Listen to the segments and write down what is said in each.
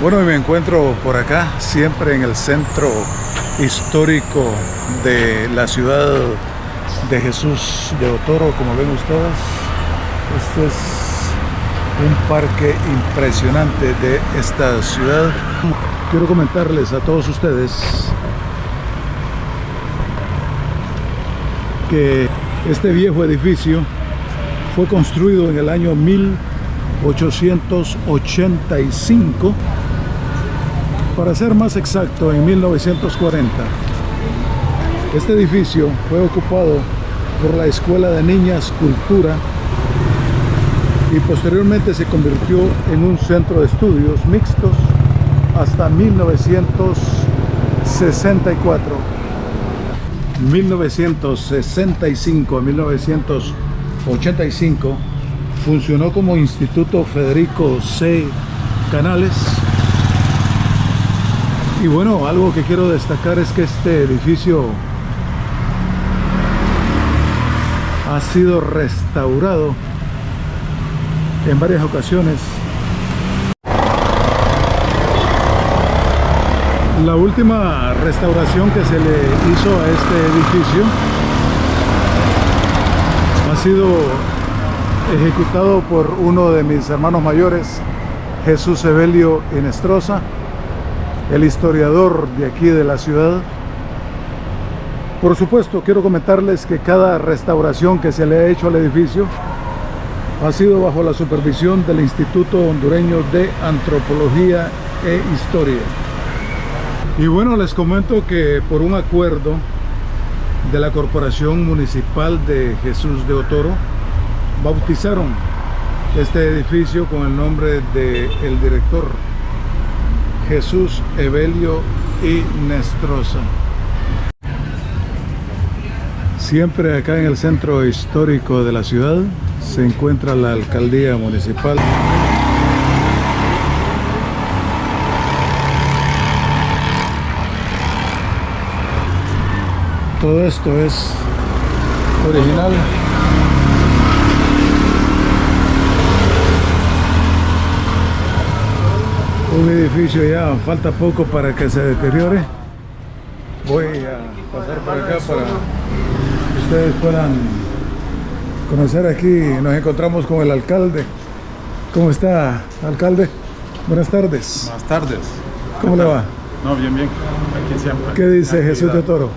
Bueno, y me encuentro por acá, siempre en el centro histórico de la ciudad de Jesús de Otoro. Como ven ustedes, este es un parque impresionante de esta ciudad. Quiero comentarles a todos ustedes que este viejo edificio fue construido en el año 1885, para ser más exacto, en 1940. Este edificio fue ocupado por la Escuela de Niñas Cultura y posteriormente se convirtió en un centro de estudios mixtos hasta 1964. 1965 a 1985 funcionó como Instituto Federico C. Canales. Y bueno, algo que quiero destacar es que este edificio ha sido restaurado en varias ocasiones. La última restauración que se le hizo a este edificio ha sido ejecutado por uno de mis hermanos mayores, Jesús Evelio Inestrosa, el historiador de aquí de la ciudad. Por supuesto, quiero comentarles que cada restauración que se le ha hecho al edificio ha sido bajo la supervisión del Instituto Hondureño de Antropología e Historia. Y bueno, les comento que por un acuerdo de la Corporación Municipal de Jesús de Otoro, bautizaron este edificio con el nombre del director Jesús Evelio Inestrosa. Siempre acá en el centro histórico de la ciudad se encuentra la alcaldía municipal. Todo esto es original. Un edificio ya falta poco para que se deteriore. Voy a pasar por acá para que ustedes puedan conocer. Aquí nos encontramos con el alcalde. ¿Cómo está, alcalde? Buenas tardes. Buenas tardes. ¿Cómo le va? No, bien, bien. Aquí siempre. ¿Qué dice Jesús de Otoro?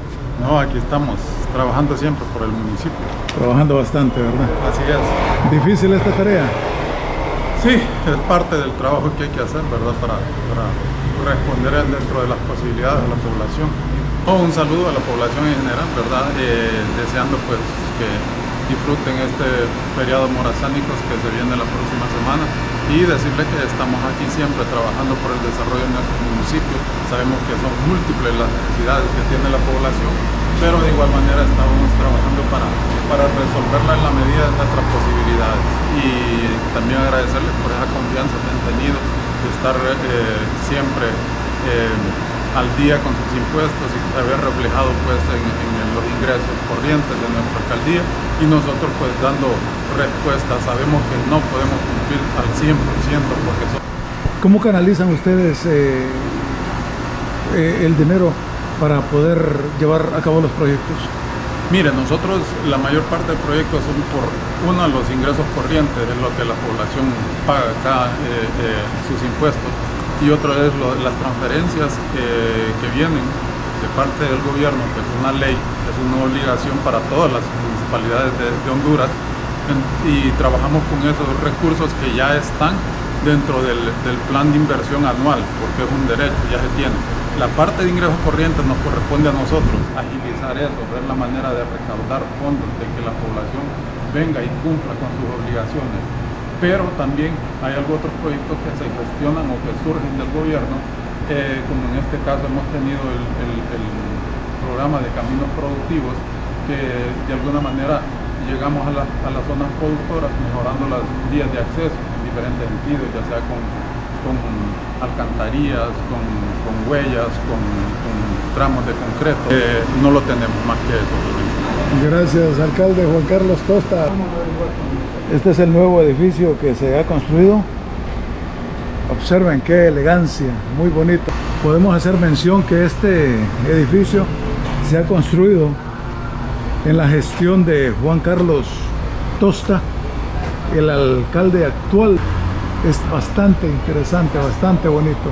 No, aquí estamos trabajando siempre por el municipio. Trabajando bastante, ¿verdad? Así es. ¿Difícil esta tarea? Sí, es parte del trabajo que hay que hacer, ¿verdad? Para responder dentro de las posibilidades de la población. Un saludo a la población en general, ¿verdad? Deseando pues que disfruten este feriado morazánicos que se viene la próxima semana, y decirles que estamos aquí siempre trabajando por el desarrollo de nuestro municipio. Sabemos que son múltiples las necesidades que tiene la población, pero de igual manera estamos trabajando para resolverla en la medida de nuestras posibilidades. Y también agradecerles por esa confianza que han tenido de estar siempre al día con sus impuestos y que se habían reflejado pues en los ingresos corrientes de nuestra alcaldía, y nosotros pues dando respuesta. Sabemos que no podemos cumplir al 100% porque ¿Cómo canalizan ustedes el dinero para poder llevar a cabo los proyectos? Mire, nosotros la mayor parte del proyecto son por los ingresos corrientes, es lo que la población paga acá, sus impuestos, y otro es las transferencias que vienen de parte del gobierno, que es una ley, es una obligación para todas las municipalidades de Honduras, y trabajamos con esos recursos que ya están dentro del plan de inversión anual, porque es un derecho, ya se tiene. La parte de ingresos corrientes nos corresponde a nosotros agilizar eso, ver la manera de recaudar fondos, de que la población venga y cumpla con sus obligaciones. Pero también hay otros proyectos que se gestionan o que surgen del gobierno, como en este caso hemos tenido el programa de caminos productivos, que de alguna manera llegamos a las zonas productoras mejorando las vías de acceso en diferentes sentidos, ya sea con alcantarillas, con huellas, con tramos de concreto. No lo tenemos más que eso. Gracias, alcalde Juan Carlos Tosta. Este es el nuevo edificio que se ha construido. Observen qué elegancia, muy bonito. Podemos hacer mención que este edificio se ha construido en la gestión de Juan Carlos Tosta, el alcalde actual. Es bastante interesante, bastante bonito.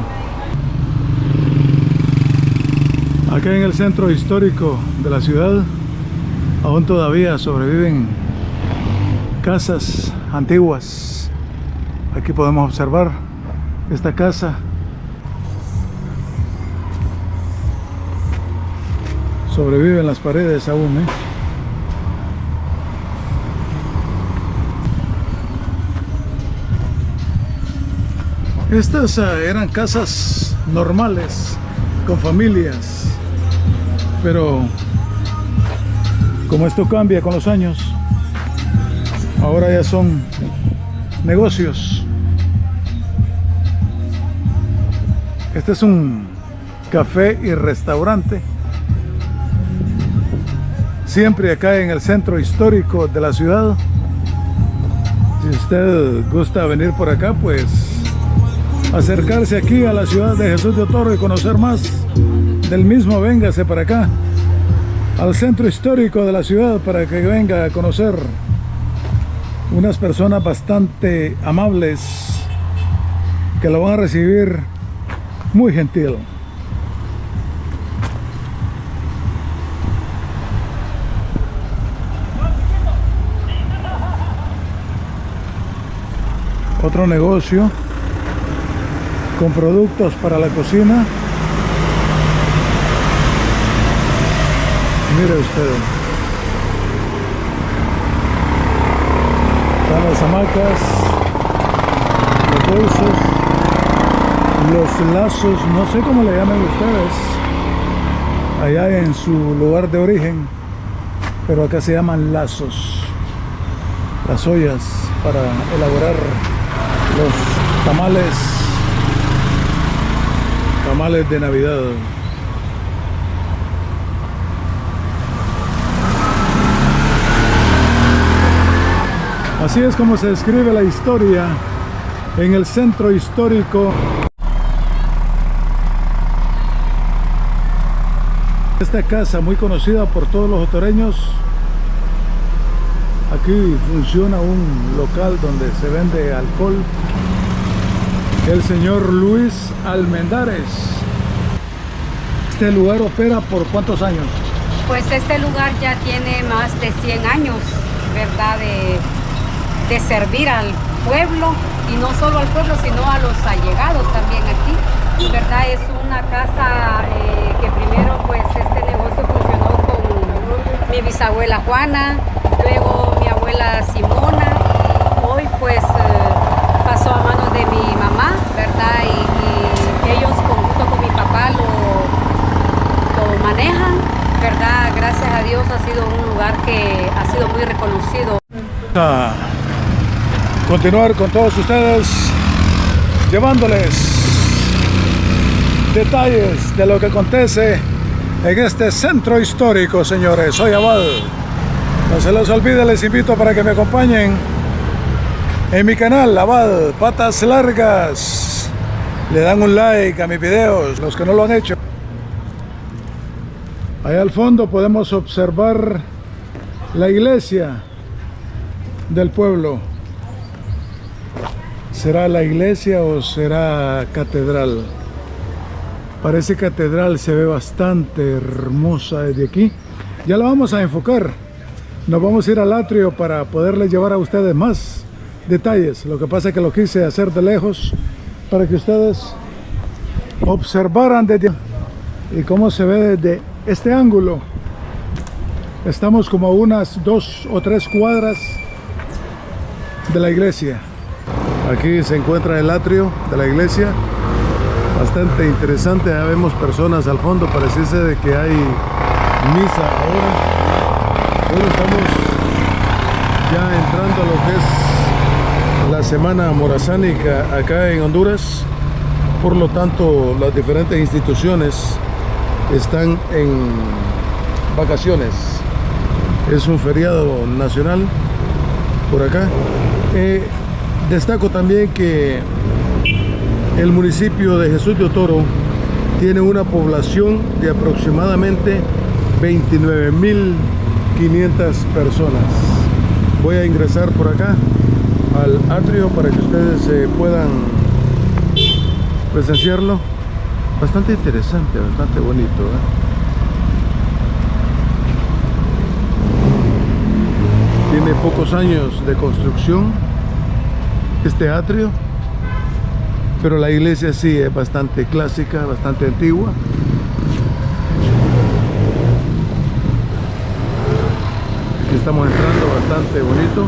Acá en el centro histórico de la ciudad aún todavía sobreviven casas antiguas. Aquí podemos observar esta casa. Sobreviven las paredes aún, Estas eran casas normales, con familias, pero como esto cambia con los años, ahora ya son negocios. Este es un café y restaurante, siempre acá en el centro histórico de la ciudad. Si usted gusta venir por acá, pues acercarse aquí a la ciudad de Jesús de Otoro y conocer más del mismo, véngase para acá al centro histórico de la ciudad para que venga a conocer unas personas bastante amables que lo van a recibir muy gentil. Otro negocio con productos para la cocina. Mire usted, están las hamacas, los bolsos, los lazos, no sé cómo le llaman ustedes allá en su lugar de origen, pero acá se llaman lazos. Las ollas para elaborar los tamales de Navidad. Así es como se describe la historia en el centro histórico. Esta casa, muy conocida por todos los otoreños, aquí funciona un local donde se vende alcohol. El señor Luis Almendares. ¿Este lugar opera por cuántos años? Pues este lugar ya tiene más de 100 años, ¿verdad? De servir al pueblo, y no solo al pueblo, sino a los allegados también aquí, ¿verdad? Es una casa que primero, pues, este negocio funcionó con mi bisabuela Juana, luego mi abuela Simona, y hoy, pues, pasó a manos de mi mamá, ¿verdad? Y ellos, junto con mi papá, lo manejan, ¿verdad? Gracias a Dios ha sido un lugar que ha sido muy reconocido. A continuar con todos ustedes, llevándoles detalles de lo que acontece en este centro histórico, señores. Soy Abad. No se les olvide, les invito para que me acompañen en mi canal Abad Patas Largas. Le dan un like a mis videos, los que no lo han hecho. Allá al fondo podemos observar la iglesia del pueblo. ¿Será la iglesia o será catedral? Parece catedral, se ve bastante hermosa desde aquí. Ya la vamos a enfocar. Nos vamos a ir al atrio para poderles llevar a ustedes más detalles. Lo que pasa es que lo quise hacer de lejos para que ustedes observaran desde y cómo se ve desde este ángulo. Estamos como a unas 2 o 3 cuadras de la iglesia. Aquí se encuentra el atrio de la iglesia, bastante interesante. Ya vemos personas al fondo, pareciese de que hay misa ahora. Hoy estamos ya entrando a lo que es la semana morazánica acá en Honduras. Por lo tanto, las diferentes instituciones están en vacaciones. Es un feriado nacional por acá. Destaco también que El municipio de Jesús de Otoro tiene una población de aproximadamente 29.500 personas. Voy a ingresar por acá al atrio para que ustedes puedan presenciarlo. Bastante interesante, bastante bonito, Tiene pocos años de construcción este atrio, pero la iglesia sí es bastante clásica, bastante antigua. Aquí estamos entrando, bastante bonito.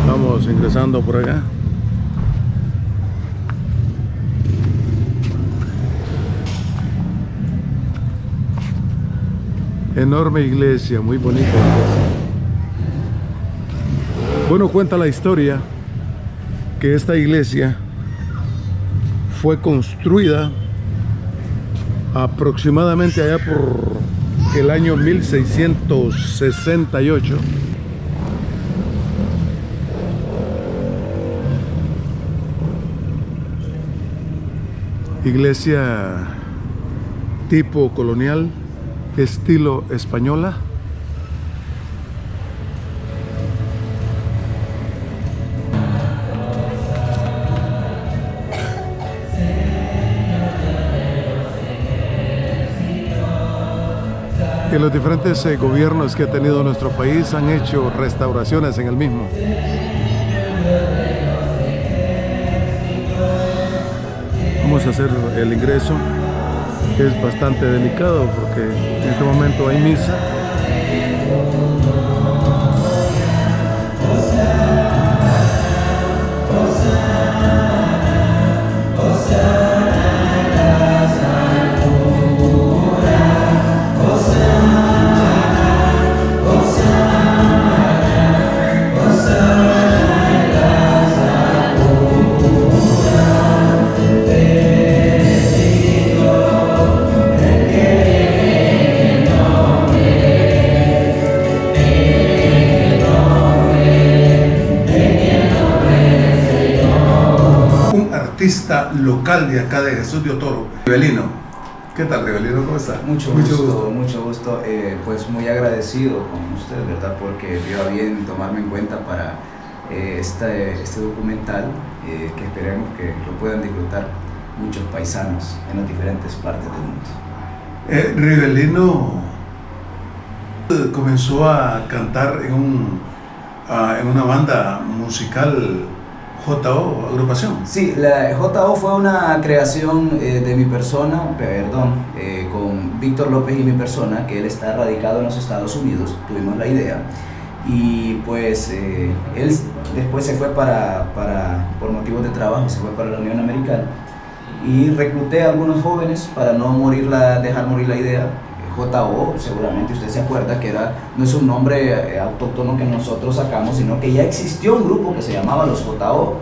Vamos ingresando por acá. Enorme iglesia, muy bonita iglesia. Bueno, cuenta la historia que esta iglesia fue construida aproximadamente allá por el año 1668. Iglesia tipo colonial, estilo española. Que los diferentes gobiernos que ha tenido nuestro país han hecho restauraciones en el mismo. Vamos a hacer el ingreso, que es bastante delicado porque en este momento hay misa. Artista local de acá de Jesús de Otoro, Rivelino. ¿Qué tal, Rivelino? ¿Cómo está? Mucho gusto. Pues muy agradecido con usted, ¿verdad? Porque vio a bien tomarme en cuenta para este documental que esperemos que lo puedan disfrutar muchos paisanos en las diferentes partes del mundo. Rivelino comenzó a cantar en una banda musical, JO, agrupación. Sí, la JO fue una creación de mi persona, con Víctor López y mi persona, que él está radicado en los Estados Unidos. Tuvimos la idea y pues él después se fue por motivos de trabajo, se fue para la Unión Americana y recluté a algunos jóvenes para no dejar morir la idea. JO, seguramente usted se acuerda que no es un nombre autóctono que nosotros sacamos, sino que ya existió un grupo que se llamaba los JO.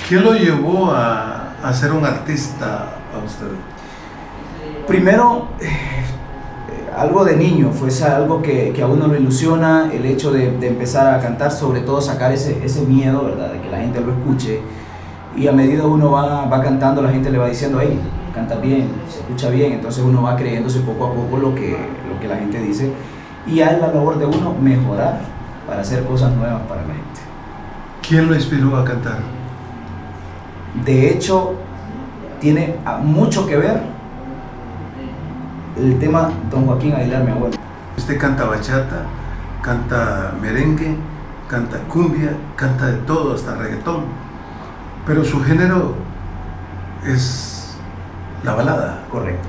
¿Qué lo llevó a ser un artista a usted? Primero, algo de niño, fue algo que a uno lo ilusiona, el hecho de empezar a cantar, sobre todo sacar ese miedo, ¿verdad?, de que la gente lo escuche, y a medida uno va cantando, la gente le va diciendo, hey, canta bien, se escucha bien, entonces uno va creyéndose poco a poco lo que la gente dice, y ya es la labor de uno mejorar para hacer cosas nuevas para la gente. ¿Quién lo inspiró a cantar? De hecho, tiene mucho que ver el tema Don Joaquín Aguilar, mi abuelo. Usted canta bachata, canta merengue, canta cumbia, canta de todo, hasta reggaetón, pero su género es la balada. Correcto.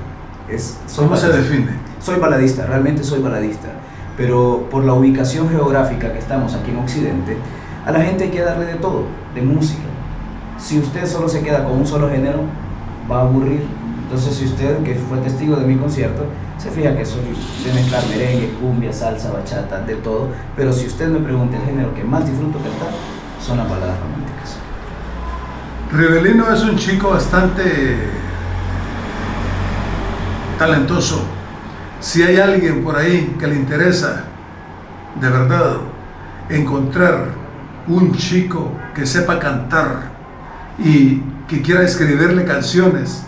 ¿Cómo se define? Soy baladista, realmente soy baladista, pero por la ubicación geográfica que estamos aquí en Occidente, a la gente hay que darle de todo, de música. Si usted solo se queda con un solo género, va a aburrir. Entonces, si usted, que fue testigo de mi concierto, se fija que soy de mezclar merengue, cumbia, salsa, bachata, de todo, pero si usted me pregunta el género que más disfruto cantar, son las baladas románticas. Rivelino es un chico bastante talentoso. Si hay alguien por ahí que le interesa de verdad, encontrar un chico que sepa cantar y que quiera escribirle canciones,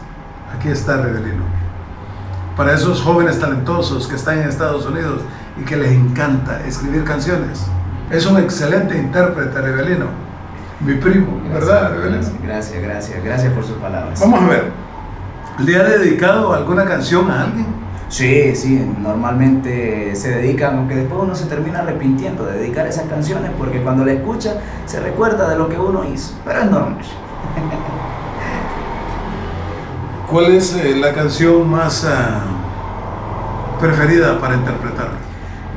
aquí está Rebelino. Para esos jóvenes talentosos que están en Estados Unidos y que les encanta escribir canciones, es un excelente intérprete, Rebelino. Mi primo, ¿verdad, Rebelino? Gracias por sus palabras. Vamos a ver, ¿le ha dedicado alguna canción a alguien? Sí, normalmente se dedican, aunque después uno se termina arrepintiendo de dedicar esas canciones, porque cuando la escucha se recuerda de lo que uno hizo, pero es normal. ¿Cuál es la canción más preferida para interpretar?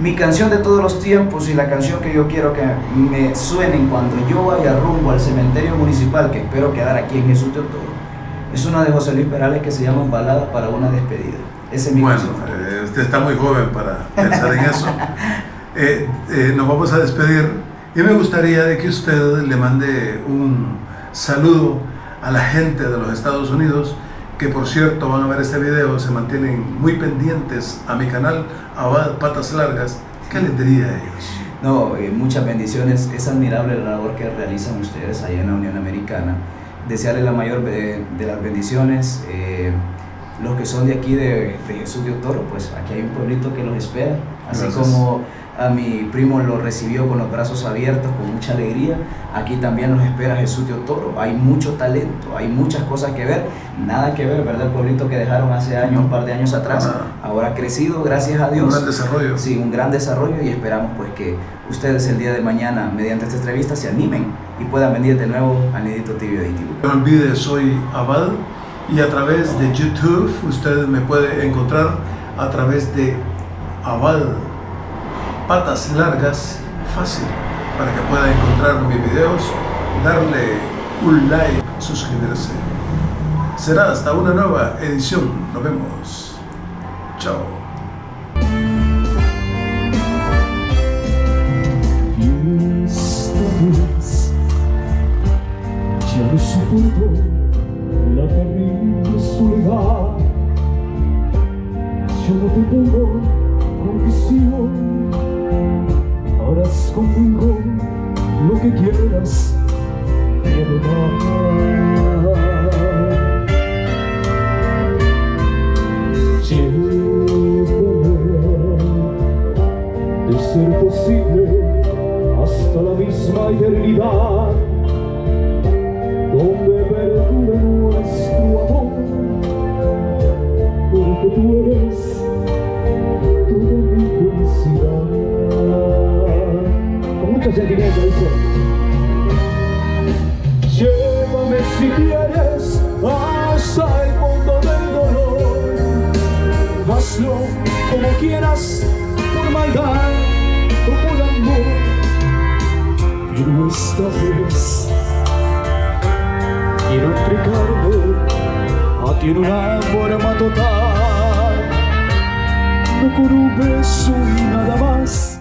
Mi canción de todos los tiempos y la canción que yo quiero que me suenen cuando yo vaya rumbo al cementerio municipal, que espero quedar aquí en Jesús Teotoro, es una de José Luis Perales que se llama Balada para una despedida. Ese es mi canción. Usted está muy joven para pensar en eso. Nos vamos a despedir y me gustaría de que usted le mande un saludo a la gente de los Estados Unidos, que por cierto van a ver este video, se mantienen muy pendientes a mi canal Abad Patas Largas. ¿Qué les diría a ellos? No, muchas bendiciones. Es admirable la labor que realizan ustedes allá en la Unión Americana. Desearles la mayor de las bendiciones. Los que son de aquí de Jesús Teotoro, pues aquí hay un pueblito que los espera. Así Gracias. como a mi primo lo recibió con los brazos abiertos, con mucha alegría, aquí también nos espera Jesús Teotoro. Hay mucho talento, hay muchas cosas que ver, nada que ver, ¿verdad? El pueblito que dejaron hace años, un par de años atrás, ahora ha crecido, gracias a Dios. Un gran desarrollo. Sí, un gran desarrollo, y esperamos pues que ustedes el día de mañana, mediante esta entrevista, se animen y puedan venir de nuevo al Nidito TV Adictivo. No olvide, soy Abad y a través de YouTube usted me puede encontrar a través de Abad Patas Largas, fácil, para que pueda encontrar mis videos, darle un like, suscribirse. Será hasta una nueva edición. Nos vemos. Chao. Y esta vez ya no soporto la terrible soledad. Yo no te pongo condición. Harás conmigo lo que quieras, quiero nada. Llévame, de ser posible, hasta la misma eternidad, donde perdure nuestro amor, porque tú eres toda mi felicidad. Con mucho sentimiento dice: llévame si quieres hasta el fondo del dolor, hazlo como quieras, por maldad o por amor, pero esta vez quiero entregarme a ti en una forma total, no con un beso y nada más.